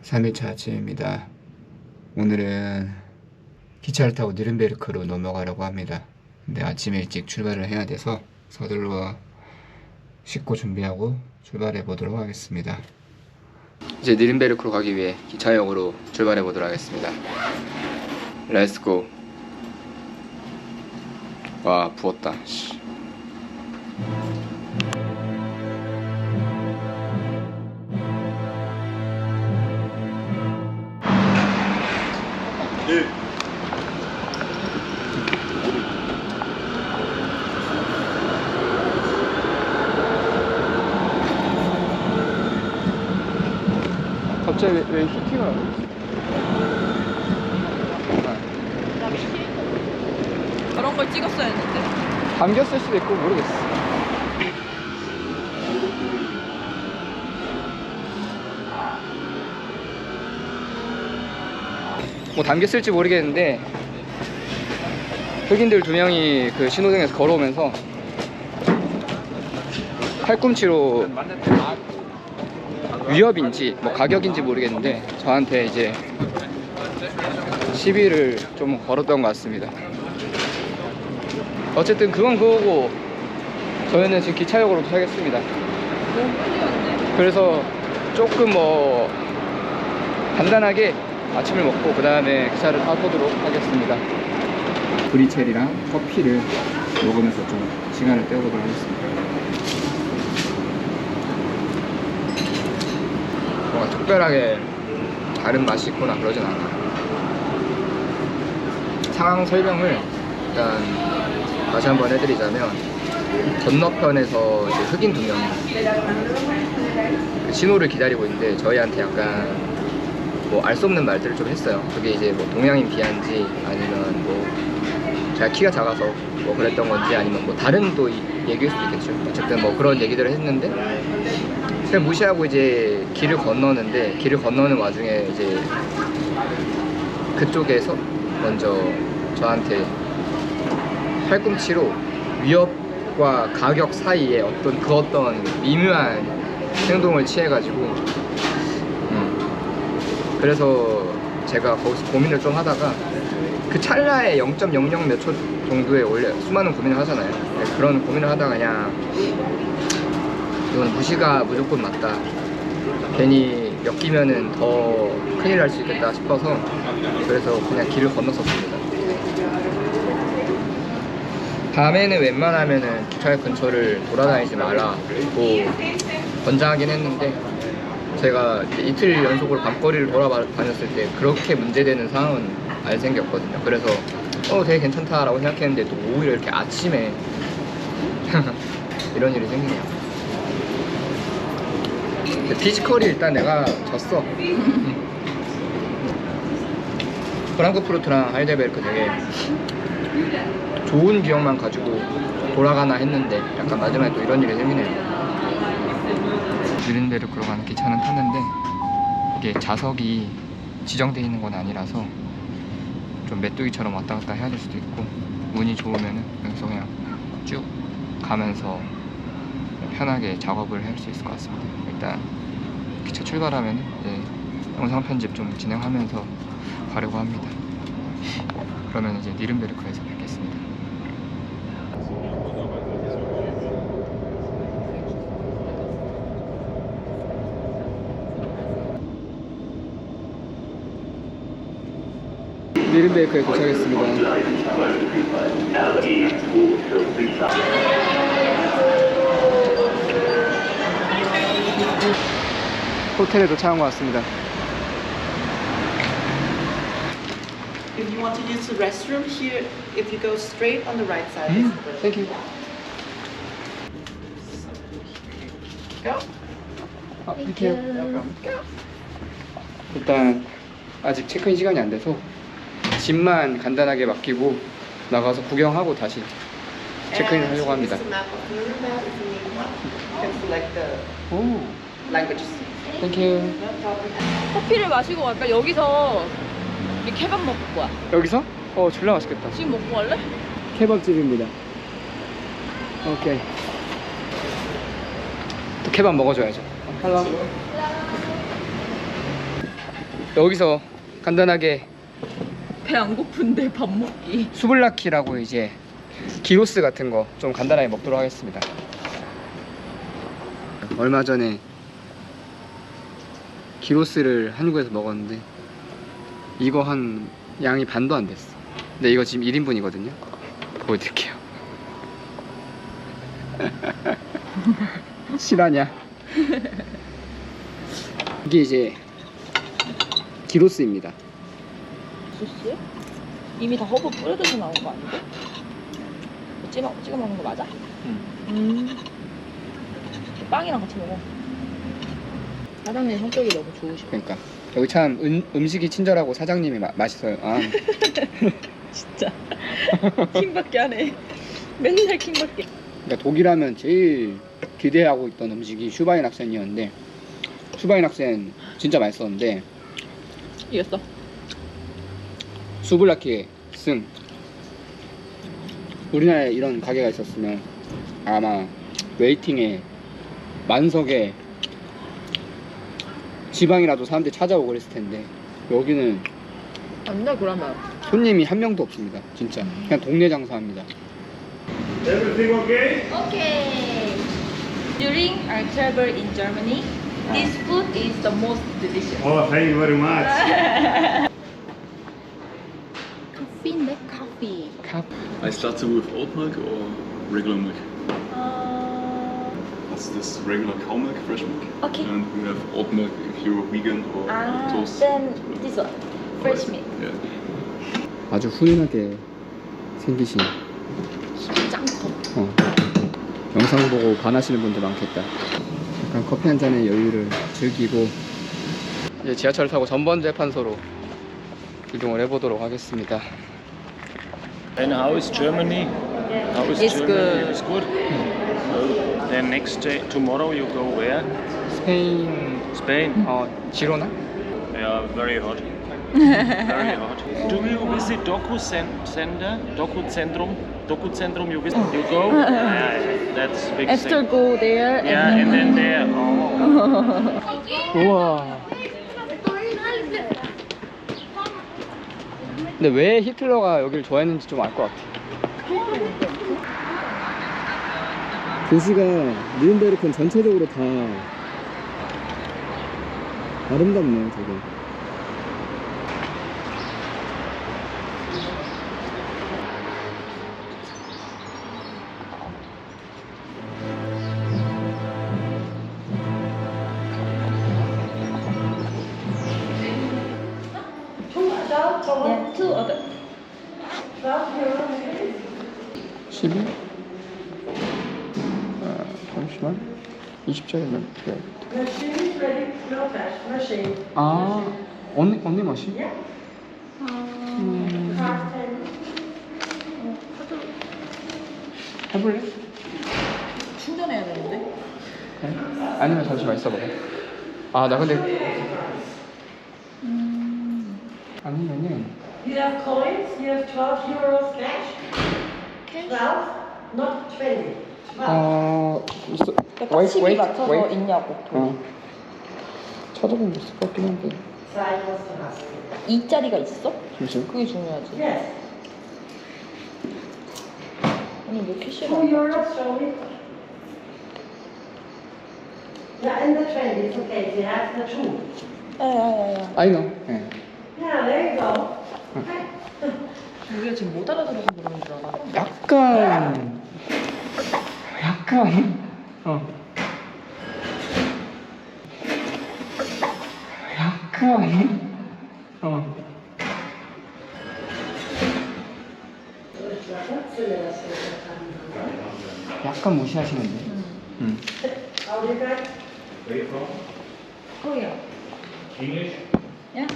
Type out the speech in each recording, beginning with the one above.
3일차 아침입니다. 오늘은 기차를 타고 니른베르크로 넘어가려고 합니다. 근데 아침 일찍 출발을 해야 돼서 서둘러 씻고 준비하고 출발해 보도록 하겠습니다. 이제 니른베르크로 가기 위해 기차역으로 출발해 보도록 하겠습니다. 렛츠고. 와, 부었다. 갑자기 왜 히팅을 안 해? 저런 걸 찍었어야 했는데. 담겼을 수도 있고 모르겠어. 뭐 담겼을지 모르겠는데 흑인들 2명이 그 신호등에서 걸어오면서 팔꿈치로 위협인지 뭐 가격인지 모르겠는데 저한테 이제 시비를 좀 걸었던 것 같습니다. 어쨌든 그건 그거고 저희는 지금 기차역으로 도착했습니다. 너무 빨리 왔네. 그래서 조금 뭐 간단하게 아침을 먹고 그 다음에 기차를 타보도록 하겠습니다. 브리첼이랑 커피를 먹으면서 좀 시간을 때워보도록 하겠습니다. 뭔가 특별하게 다른 맛이 있거나 그러진 않아요. 상황 설명을 일단 다시 한번 해드리자면, 건너편에서 이제 흑인 2명이 그 신호를 기다리고 있는데 저희한테 약간 뭐 알 수 없는 말들을 좀 했어요. 그게 이제 뭐 동양인 비하인지 아니면 뭐 제가 키가 작아서 뭐 그랬던 건지 아니면 뭐 다른 또 얘기일 수도 있겠죠. 어쨌든 뭐 그런 얘기들을 했는데 그냥 무시하고 이제 길을 건너는데, 길을 건너는 와중에 이제 그쪽에서 먼저 저한테 팔꿈치로 위협과 가격 사이에 어떤 미묘한 행동을 취해가지고 그래서 제가 거기서 고민을 좀 하다가 그 찰나에 0.00 몇 초 정도에 원래 수많은 고민을 하잖아요. 그런 고민을 하다가 그냥 이건 무시가 무조건 맞다, 괜히 엮이면은 더 큰일 날 수 있겠다 싶어서 그래서 그냥 길을 건넜었습니다. 밤에는 웬만하면은 기차역 근처를 돌아다니지 말라고 권장하긴 했는데 제가 이틀 연속으로 밤거리를 돌아다녔을 때 그렇게 문제되는 상황은 안 생겼거든요. 그래서 되게 괜찮다라고 생각했는데 또 오히려 이렇게 아침에 이런 일이 생기네요. 피지컬이 일단 내가 졌어. 프랑크푸르트랑 하이델베르크 되게 좋은 기억만 가지고 돌아가나 했는데 약간 마지막에 또 이런 일이 생기네요. 니른베르크로 가는 기차는 탔는데 이게 좌석이 지정되어 있는 건 아니라서 좀 메뚜기처럼 왔다 갔다 해야 될 수도 있고, 운이 좋으면은 여기서 그냥 쭉 가면서 편하게 작업을 할 수 있을 것 같습니다. 일단 기차 출발하면 이제 영상 편집 좀 진행하면서 가려고 합니다. 그러면 이제 니른베르크에서 뵙겠습니다. 니른베르크에 도착했습니다. 호텔에 도착한 것 같습니다. If you want to use the restroom here, if you go straight on the right side. Thank you. Go. Thank you. 일단 아직 체크인 시간이 안 돼서 짐만 간단하게 맡기고 나가서 구경하고 다시 체크인을 하려고 합니다. 오, Languages. Thank you. 커피를 마시고 갈까? 여기서 우리 케밥 먹을 거야. 여기서? 졸라 맛있겠다. 지금 먹고 갈래? 케밥집입니다. 오케이. 또 케밥 먹어줘야죠. 헬로. 여기서 간단하게 배 안 고픈데 밥 먹기. 수블라키라고 이제 기로스 같은 거 좀 간단하게 먹도록 하겠습니다. 얼마 전에 기로스를 한국에서 먹었는데 이거 한 양이 반도 안 됐어. 근데 이거 지금 1인분이거든요. 보여드릴게요. 실화냐? 이게 이제 기로스입니다. 소스? 이미 다 허브 뿌려져서 나온 거 아닌데? 찍어 먹는 거 맞아? 빵이랑 같이 먹어. 사장님 성격이 너무 좋으시고. 그러니까 여기 참 음식이 친절하고 사장님이 맛있어요. 아. 진짜 킹받게 하네. 맨날 킹받게. 그러니까 독일하면 제일 기대하고 있던 음식이 슈바인학센이었는데 슈바인학센 진짜 맛있었는데 이겼어. 수블라키의 승. 우리나라에 이런 가게가 있었으면 아마 웨이팅에 만석에 지방이라도 사람들이 찾아오고 그랬을 텐데 여기는 안돼 그러면. 손님이 한 명도 없습니다. 진짜 그냥 동네 장사합니다. Everything okay? Okay. During our travel in Germany, this food is the most delicious. Oh, thank you very much. 커피인데 커피. I start with oat milk or regular milk? That's this regular cow milk, fresh milk. Okay. And we have oat milk if you're vegan or lactose. then this one, fresh milk. Yeah. 아주 훈훈하게 생기신 짱커. 영상 보고 반하시는 분들 많겠다. 약간 커피 한 잔의 여유를 즐기고 이제 지하철 타고 전번재판소로 이동을 해보도록 하겠습니다. And how is Germany? How is It's Germany? good. It's good. Then next day, tomorrow you go where? 스페인 Spain. 지로나? Yeah, very hot. Very hot. Do you visit Center? Doku Centrum you visit? You go? Yeah, that's big After thing. go there Yeah, and then there. Oh. 우와. 근데 왜 히틀러가 여기를 좋아했는지 좀 알 것 같아. 도시가 뉘른베르크는 전체적으로 다 아름답네, 되게. Yeah, two other. 12? 잠시만. 20짜리면 그래. 아, 언니 맛이? 해볼래? 충전해야 되는데. 그래? 아니면 잠시만 있어봐. 아, 나 근데 아니면은 You have coins, you have 12 euros cash. 12, not 20. 12. 있어. 칩이 맞춰서 있냐고. 찾아보면 있을 것 같긴 한데. Zwei musst du hast. 2짜리가 있어? 잠시만. 그게 중요하지. Yes. 아니 왜 캐시를 2 안 받지? euros, show me. Yeah, and the 20, it's okay. You have the 2. 야야야야. I know. 예. Yeah, there you go. Okay. 우리가 지금 못 알아들어서 그러는 줄 알아. 약간 약간 무시하시는데. How do you guys? 코리아. English? 야?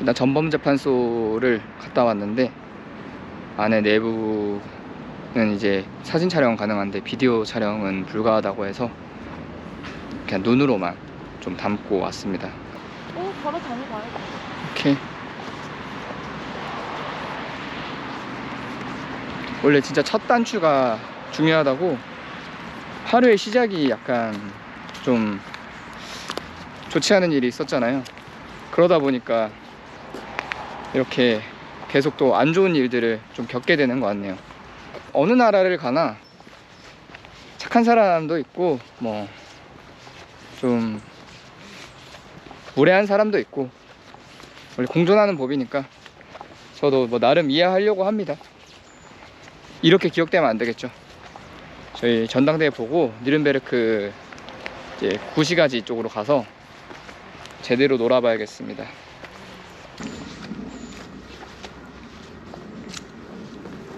나 전범재판소를 갔다 왔는데 안에 내부는 이제 사진 촬영 가능한데 비디오 촬영은 불가하다고 해서 그냥 눈으로만 좀 담고 왔습니다. 바로 다녀봐요. 오케이. 원래 진짜 첫 단추가 중요하다고 하루의 시작이 약간 좀 좋지 않은 일이 있었잖아요. 그러다 보니까 이렇게 계속 또 안 좋은 일들을 좀 겪게 되는 것 같네요. 어느 나라를 가나 착한 사람도 있고 뭐 좀 무례한 사람도 있고 원래 공존하는 법이니까 저도 뭐 나름 이해하려고 합니다. 이렇게 기억되면 안 되겠죠. 저희 전당대회 보고 니른베르크 이제 구시가지 쪽으로 가서 제대로 놀아봐야겠습니다.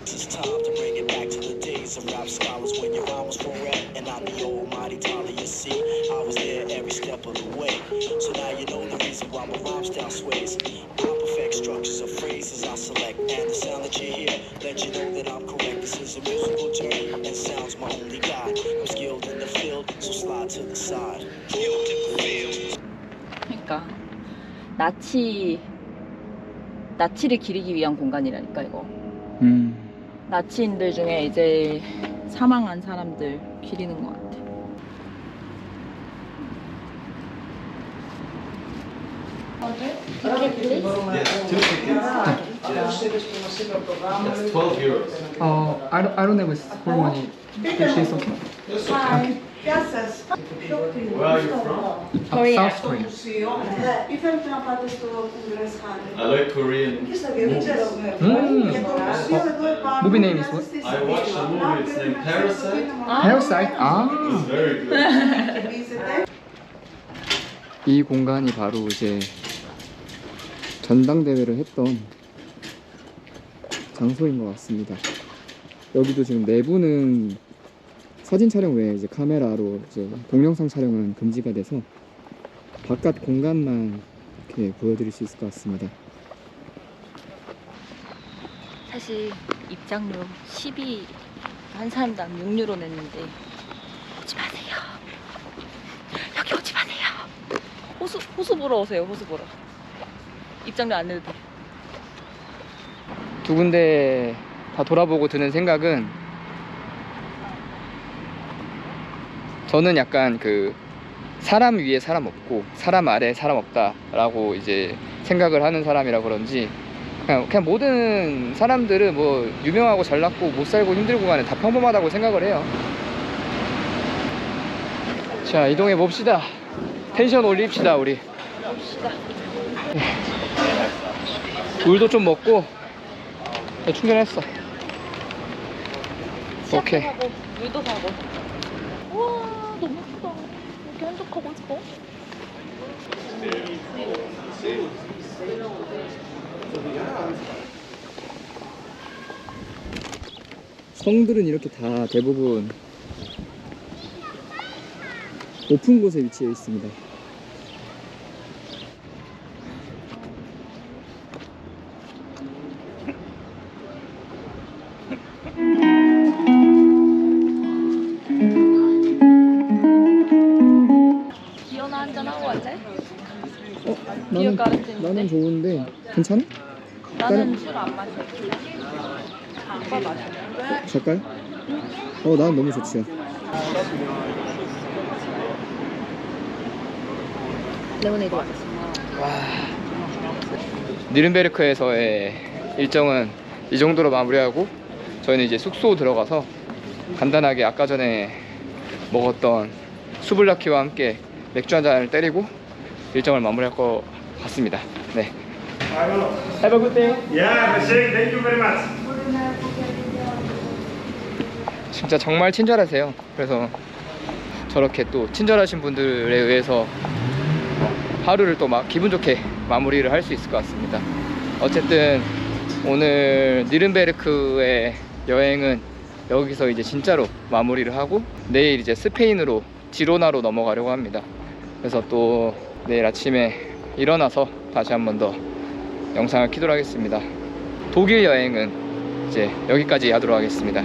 It's time to bring it back to the days of rap scholars when your rhyme was correct and I'm the almighty Talia. You see, I was there every step of the way. So now you know the reason why my rhyme style sways. I perfect structures of phrases I select, and the sound that you hear let you know that I'm correct. This is a musical term and sounds my only guide. I'm skilled in the field, so slide to the side. 그러니까 나치를 기리기 위한 공간이라니까 이거. 나치인들 중에 이제 사망한 사람들 기리는 것 같아. That's 12 euros. I don't have full money. She's okay. Where are you from? South Korea. I like Korean movies. Movie name is what? I watched a movie, it's named Parasite. Parasite. It's very good. 이 공간이 바로 이제 전당대회를 했던 장소인 것 같습니다. 여기도 지금 내부는 사진 촬영 외에 이제 카메라로 이제 동영상 촬영은 금지가 돼서 바깥 공간만 이렇게 보여드릴 수 있을 것 같습니다. 사실 입장료 10이 한 사람당 6유로 냈는데 오지 마세요. 여기 오지 마세요. 호수 보러 오세요. 호수 보러. 입장료 안 내도 돼. 두 군데 다 돌아보고 드는 생각은 저는 약간 그 사람 위에 사람 없고 사람 아래에 사람 없다 라고 이제 생각을 하는 사람이라 그런지 그냥 모든 사람들은 뭐 유명하고 잘났고 못 살고 힘들고 간에 다 평범하다고 생각을 해요. 자, 이동해 봅시다. 텐션 올립시다 우리. 물도 좀 먹고 충전했어. 오케이. 하고 물도 사고. 우와 너무 예쁘다. 이렇게 한적하고 있어. 성들은 이렇게 다 대부분 높은 곳에 위치해 있습니다. 비어나 한잔 하고 갈래? 나는, 가르치는데? 나는 좋은데 괜찮아? 나는 술 안 마셔. 오빠 마셔. 잠깐? 난 너무 좋지요. 레모네이드 마셨어. 니른베르크에서의 일정은 이 정도로 마무리하고 저희는 이제 숙소 들어가서 간단하게 아까 전에 먹었던 수블라키와 함께 맥주 한 잔을 때리고 일정을 마무리할 것 같습니다. 네. Have a good day. Yeah, thank you very much. 진짜 정말 친절하세요. 그래서 저렇게 또 친절하신 분들에 의해서 하루를 또 막 기분 좋게 마무리를 할 수 있을 것 같습니다. 어쨌든 오늘 니른베르크의 여행은 여기서 이제 진짜로 마무리를 하고 내일 이제 스페인으로 지로나로 넘어가려고 합니다. 그래서 또 내일 아침에 일어나서 다시 한 번 더 영상을 키도록 하겠습니다. 독일 여행은 이제 여기까지 하도록 하겠습니다.